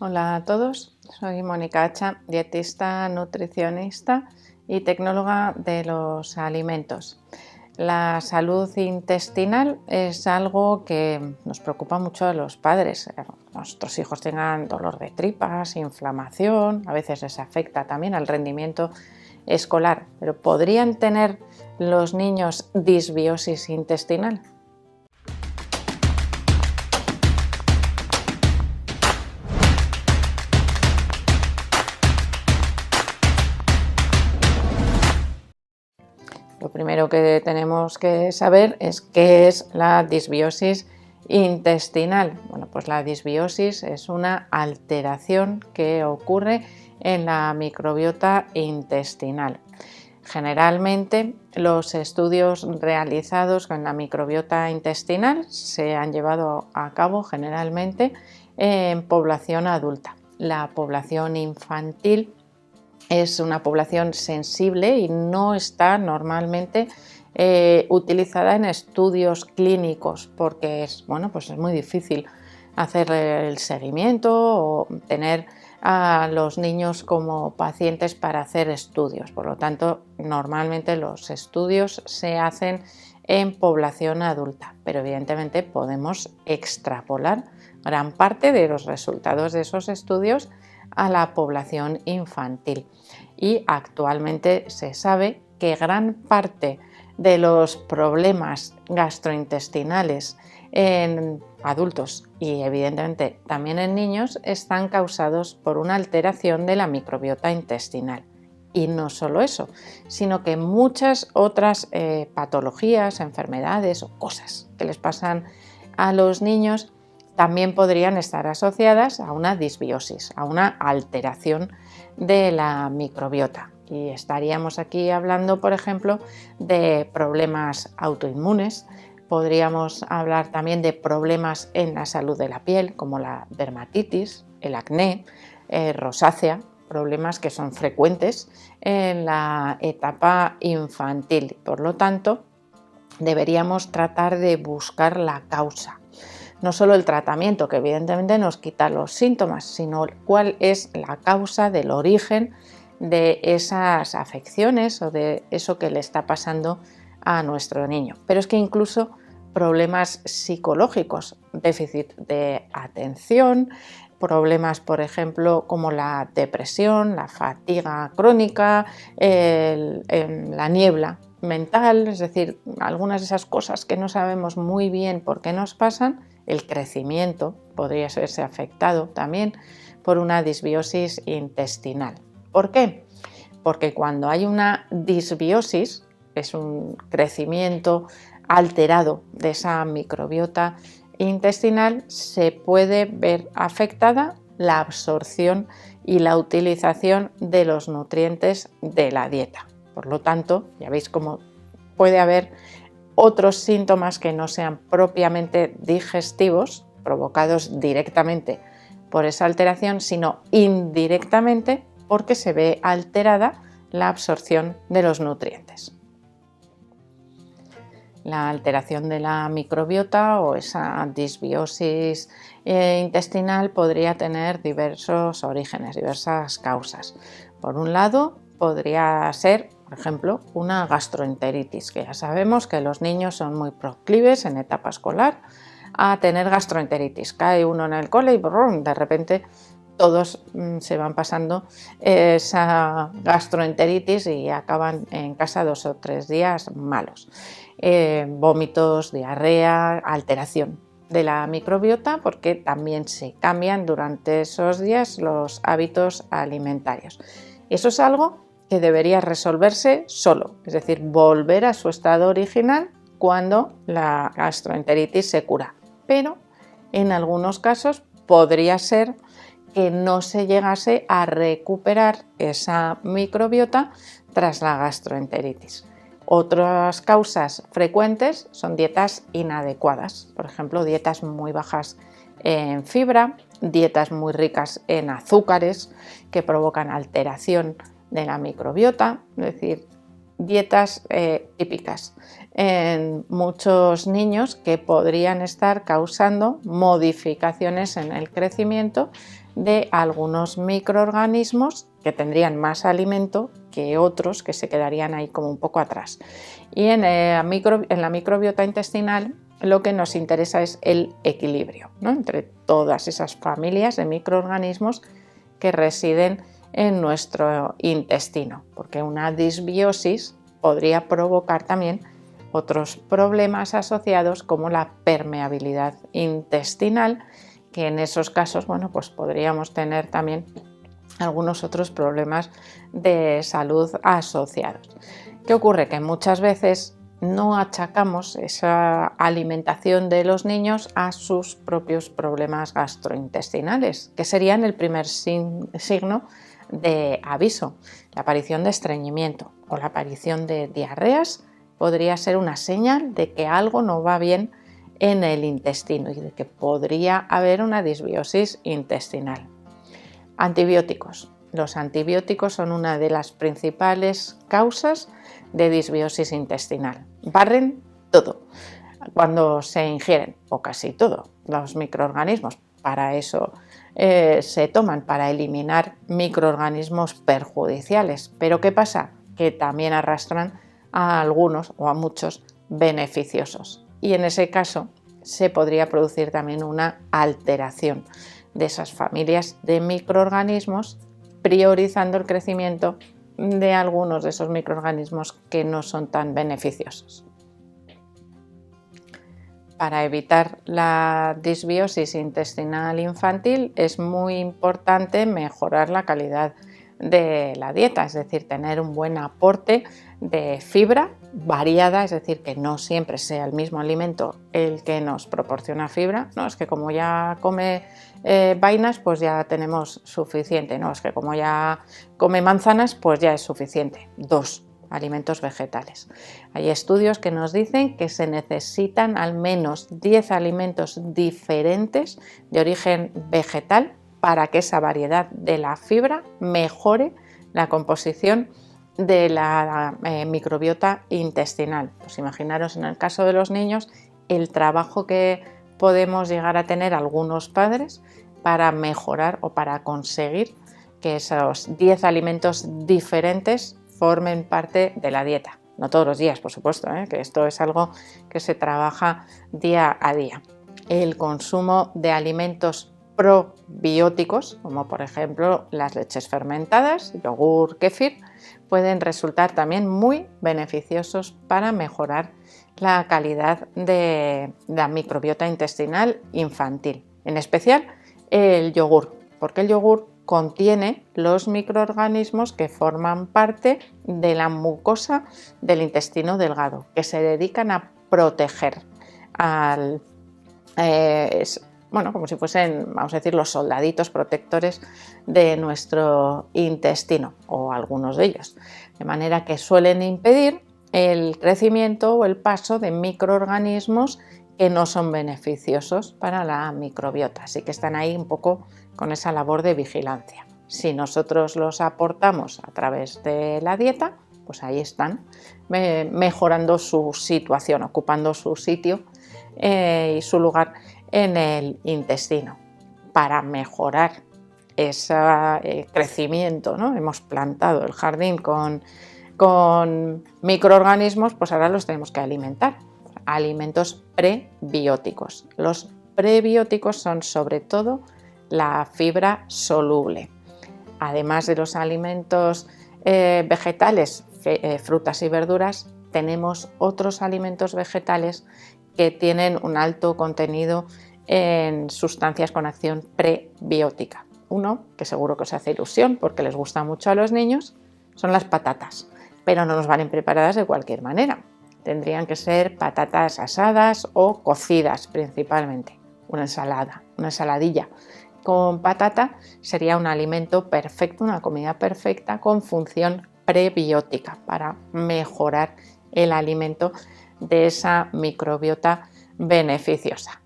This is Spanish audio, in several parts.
Hola a todos, soy Mónica Hacha, dietista, nutricionista y tecnóloga de los alimentos. La salud intestinal es algo que nos preocupa mucho a los padres. Nuestros hijos tengan dolor de tripas, inflamación, a veces les afecta también al rendimiento escolar, pero ¿podrían tener los niños disbiosis intestinal? Lo primero que tenemos que saber es qué es la disbiosis intestinal. Bueno, pues la disbiosis es una alteración que ocurre en la microbiota intestinal. Generalmente los estudios realizados con la microbiota intestinal se han llevado a cabo generalmente en población adulta. La población infantil es una población sensible y no está normalmente utilizada en estudios clínicos porque es muy difícil hacer el seguimiento o tener a los niños como pacientes para hacer estudios. Por lo tanto, normalmente los estudios se hacen en población adulta, pero evidentemente podemos extrapolar gran parte de los resultados de esos estudios a la población infantil. Y actualmente se sabe que gran parte de los problemas gastrointestinales en adultos y evidentemente también en niños están causados por una alteración de la microbiota intestinal. Y no solo eso, sino que muchas otras patologías, enfermedades o cosas que les pasan a los niños también podrían estar asociadas a una disbiosis, a una alteración de la microbiota. Y estaríamos aquí hablando, por ejemplo, de problemas autoinmunes. Podríamos hablar también de problemas en la salud de la piel, como la dermatitis, el acné, rosácea, problemas que son frecuentes en la etapa infantil. Por lo tanto, deberíamos tratar de buscar la causa. No solo el tratamiento, que evidentemente nos quita los síntomas, sino cuál es la causa del origen de esas afecciones o de eso que le está pasando a nuestro niño. Pero es que incluso problemas psicológicos, déficit de atención, problemas, por ejemplo, como la depresión, la fatiga crónica, la niebla mental, es decir, algunas de esas cosas que no sabemos muy bien por qué nos pasan. El crecimiento podría verse afectado también por una disbiosis intestinal. ¿Por qué? Porque cuando hay una disbiosis, es un crecimiento alterado de esa microbiota intestinal, se puede ver afectada la absorción y la utilización de los nutrientes de la dieta. Por lo tanto, ya veis cómo puede haber otros síntomas que no sean propiamente digestivos, provocados directamente por esa alteración, sino indirectamente porque se ve alterada la absorción de los nutrientes. La alteración de la microbiota o esa disbiosis intestinal podría tener diversos orígenes, diversas causas. Por un lado, podría ser, por ejemplo, una gastroenteritis, que ya sabemos que los niños son muy proclives en etapa escolar a tener gastroenteritis. Cae uno en el cole y de repente todos se van pasando esa gastroenteritis y acaban en casa 2 o 3 días malos. Vómitos, diarrea, alteración de la microbiota porque también se cambian durante esos días los hábitos alimentarios. Eso es algo que debería resolverse solo, es decir, volver a su estado original cuando la gastroenteritis se cura. Pero en algunos casos podría ser que no se llegase a recuperar esa microbiota tras la gastroenteritis. Otras causas frecuentes son dietas inadecuadas, por ejemplo, dietas muy bajas en fibra, dietas muy ricas en azúcares que provocan alteración de la microbiota, es decir, dietas típicas en muchos niños que podrían estar causando modificaciones en el crecimiento de algunos microorganismos que tendrían más alimento que otros que se quedarían ahí como un poco atrás. Y en la microbiota intestinal lo que nos interesa es el equilibrio, ¿no?, entre todas esas familias de microorganismos que residen en nuestro intestino, porque una disbiosis podría provocar también otros problemas asociados como la permeabilidad intestinal, que en esos casos, bueno, pues podríamos tener también algunos otros problemas de salud asociados. ¿Qué ocurre? Que muchas veces no achacamos esa alimentación de los niños a sus propios problemas gastrointestinales, que serían el primer signo de aviso. La aparición de estreñimiento o la aparición de diarreas podría ser una señal de que algo no va bien en el intestino y de que podría haber una disbiosis intestinal. Antibióticos. Los antibióticos son una de las principales causas de disbiosis intestinal. Barren todo cuando se ingieren, o casi todo, los microorganismos. Para eso se toman, para eliminar microorganismos perjudiciales. Pero ¿qué pasa? Que también arrastran a algunos o a muchos beneficiosos. Y en ese caso se podría producir también una alteración de esas familias de microorganismos, priorizando el crecimiento de algunos de esos microorganismos que no son tan beneficiosos. Para evitar la disbiosis intestinal infantil es muy importante mejorar la calidad de la dieta, es decir, tener un buen aporte de fibra variada, es decir, que no siempre sea el mismo alimento el que nos proporciona fibra. No, es que como ya come vainas, pues ya tenemos suficiente. No, es que como ya come manzanas, pues ya es suficiente. 2 alimentos vegetales. Hay estudios que nos dicen que se necesitan al menos 10 alimentos diferentes de origen vegetal para que esa variedad de la fibra mejore la composición de la microbiota intestinal. Pues imaginaros en el caso de los niños el trabajo que podemos llegar a tener algunos padres para mejorar o para conseguir que esos 10 alimentos diferentes formen parte de la dieta. No todos los días, por supuesto, que esto es algo que se trabaja día a día. El consumo de alimentos probióticos, como por ejemplo las leches fermentadas, yogur, kéfir, pueden resultar también muy beneficiosos para mejorar la calidad de la microbiota intestinal infantil, en especial el yogur, porque el yogur contiene los microorganismos que forman parte de la mucosa del intestino delgado, que se dedican a proteger como si fuesen, vamos a decir, los soldaditos protectores de nuestro intestino, o algunos de ellos, de manera que suelen impedir el crecimiento o el paso de microorganismos que no son beneficiosos para la microbiota, así que están ahí un poco con esa labor de vigilancia. Si nosotros los aportamos a través de la dieta, pues ahí están mejorando su situación, ocupando su sitio y su lugar en el intestino. Para mejorar ese crecimiento, ¿no? Hemos plantado el jardín con microorganismos, pues ahora los tenemos que alimentar. Alimentos prebióticos. Los prebióticos son sobre todo la fibra soluble. Además de los alimentos vegetales, frutas y verduras, tenemos otros alimentos vegetales que tienen un alto contenido en sustancias con acción prebiótica. Uno, que seguro que os hace ilusión porque les gusta mucho a los niños, son las patatas, pero no nos valen preparadas de cualquier manera. Tendrían que ser patatas asadas o cocidas principalmente. Una ensaladilla con patata sería un alimento perfecto, una comida perfecta con función prebiótica para mejorar el alimento de esa microbiota beneficiosa.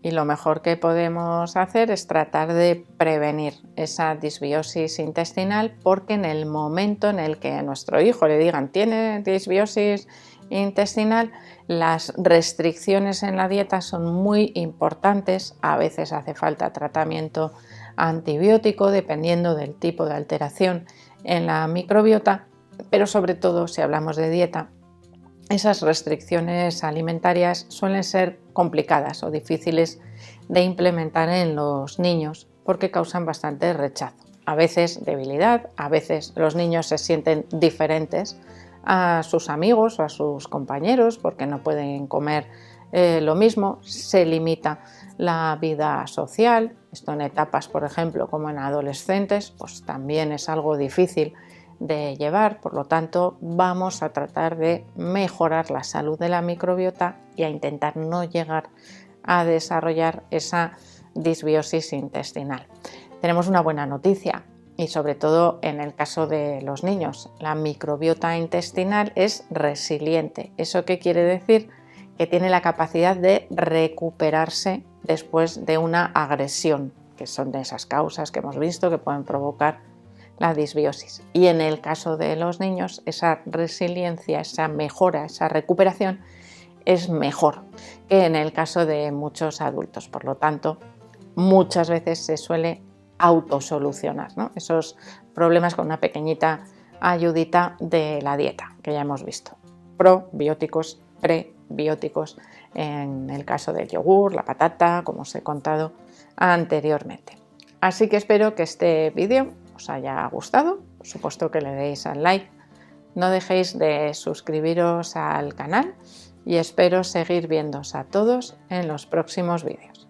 Y lo mejor que podemos hacer es tratar de prevenir esa disbiosis intestinal, porque en el momento en el que a nuestro hijo le digan tiene disbiosis intestinal, las restricciones en la dieta son muy importantes. A veces hace falta tratamiento antibiótico dependiendo del tipo de alteración en la microbiota, pero sobre todo si hablamos de dieta, esas restricciones alimentarias suelen ser complicadas o difíciles de implementar en los niños porque causan bastante rechazo. A veces debilidad, a veces los niños se sienten diferentes a sus amigos o a sus compañeros porque no pueden comer lo mismo, se limita la vida social. Esto en etapas, por ejemplo, como en adolescentes, pues también es algo difícil de llevar. Por lo tanto, vamos a tratar de mejorar la salud de la microbiota y a intentar no llegar a desarrollar esa disbiosis intestinal. Tenemos una buena noticia, y sobre todo en el caso de los niños. La microbiota intestinal es resiliente. ¿Eso qué quiere decir? Que tiene la capacidad de recuperarse después de una agresión, que son de esas causas que hemos visto que pueden provocar la disbiosis. Y en el caso de los niños, esa resiliencia, esa mejora, esa recuperación es mejor que en el caso de muchos adultos. Por lo tanto, muchas veces se suele autosolucionar, ¿no?, esos problemas con una pequeñita ayudita de la dieta que ya hemos visto. Probióticos, prebióticos, en el caso del yogur, la patata, como os he contado anteriormente. Así que espero que este vídeo os haya gustado. Por supuesto que le deis al like. No dejéis de suscribiros al canal y espero seguir viéndoos a todos en los próximos vídeos.